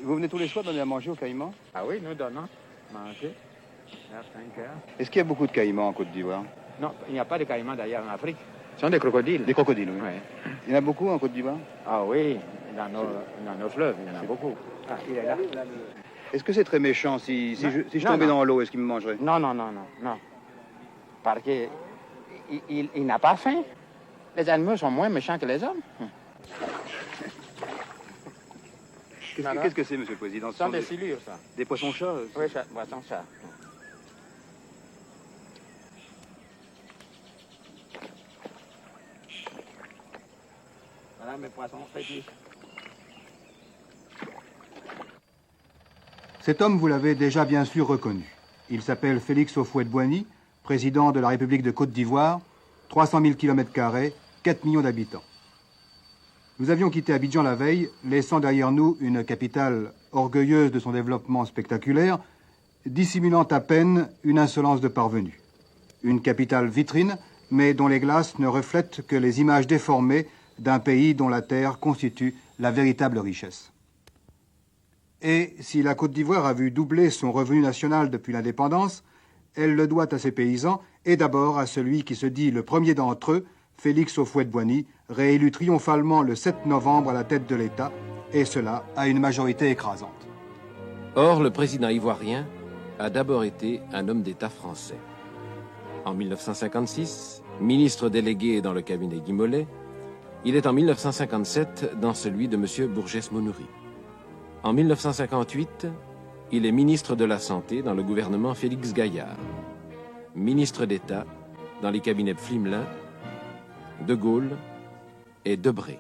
Vous venez tous les soirs donner à manger aux caïmans? Ah oui, nous donnons manger à 5 heures. Est-ce qu'il y a beaucoup de caïmans en Côte d'Ivoire? Non, il n'y a pas de caïmans d'ailleurs en Afrique. Ce sont des crocodiles. Des crocodiles, oui. Ouais. Il y en a beaucoup en Côte d'Ivoire? Ah oui, dans nos fleuves, il y en a beaucoup. Ah, il est là. Est-ce que c'est très méchant si je Non, tombais non. dans l'eau, est-ce qu'il me mangerait? Non. Parce qu'il n'a pas faim. Les animaux sont moins méchants que les hommes. Qu'est-ce que c'est, Monsieur le Président? Ce sont des silures, ça. Des poissons-chats? Oui, poisson-chat. Voilà mes poissons petits. Cet homme, vous l'avez déjà bien sûr reconnu. Il s'appelle Félix Houphouët-Boigny, président de la République de Côte d'Ivoire, 300 000 km², 4 millions d'habitants. Nous avions quitté Abidjan la veille, laissant derrière nous une capitale orgueilleuse de son développement spectaculaire, dissimulant à peine une insolence de parvenu. Une capitale vitrine, mais dont les glaces ne reflètent que les images déformées d'un pays dont la terre constitue la véritable richesse. Et si la Côte d'Ivoire a vu doubler son revenu national depuis l'indépendance, elle le doit à ses paysans et d'abord à celui qui se dit le premier d'entre eux, Félix Houphouët-Boigny, réélu triomphalement le 7 novembre à la tête de l'État, et cela à une majorité écrasante. Or, le président ivoirien a d'abord été un homme d'État français. En 1956, ministre délégué dans le cabinet Guy Mollet, il est en 1957 dans celui de M. Bourgès-Monouri. En 1958, il est ministre de la Santé dans le gouvernement Félix Gaillard, ministre d'État dans les cabinets Flimelin, De Gaulle et Debré.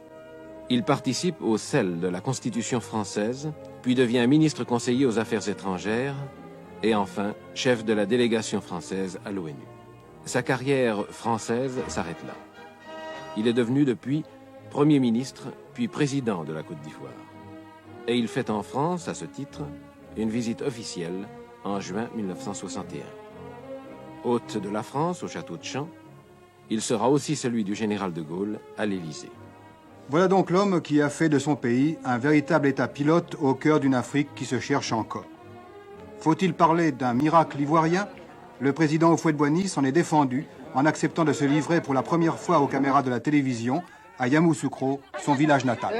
Il participe au sel de la Constitution française, puis devient ministre conseiller aux Affaires étrangères et enfin chef de la délégation française à l'ONU. Sa carrière française s'arrête là. Il est devenu depuis Premier ministre, puis président de la Côte d'Ivoire. Et il fait en France, à ce titre, une visite officielle en juin 1961. Hôte de la France au château de Champs, il sera aussi celui du général de Gaulle à l'Élysée. Voilà donc l'homme qui a fait de son pays un véritable État pilote au cœur d'une Afrique qui se cherche encore. Faut-il parler d'un miracle ivoirien? Le président Houphouët-Boigny s'en est défendu en acceptant de se livrer pour la première fois aux caméras de la télévision à Yamoussoukro, son village natal.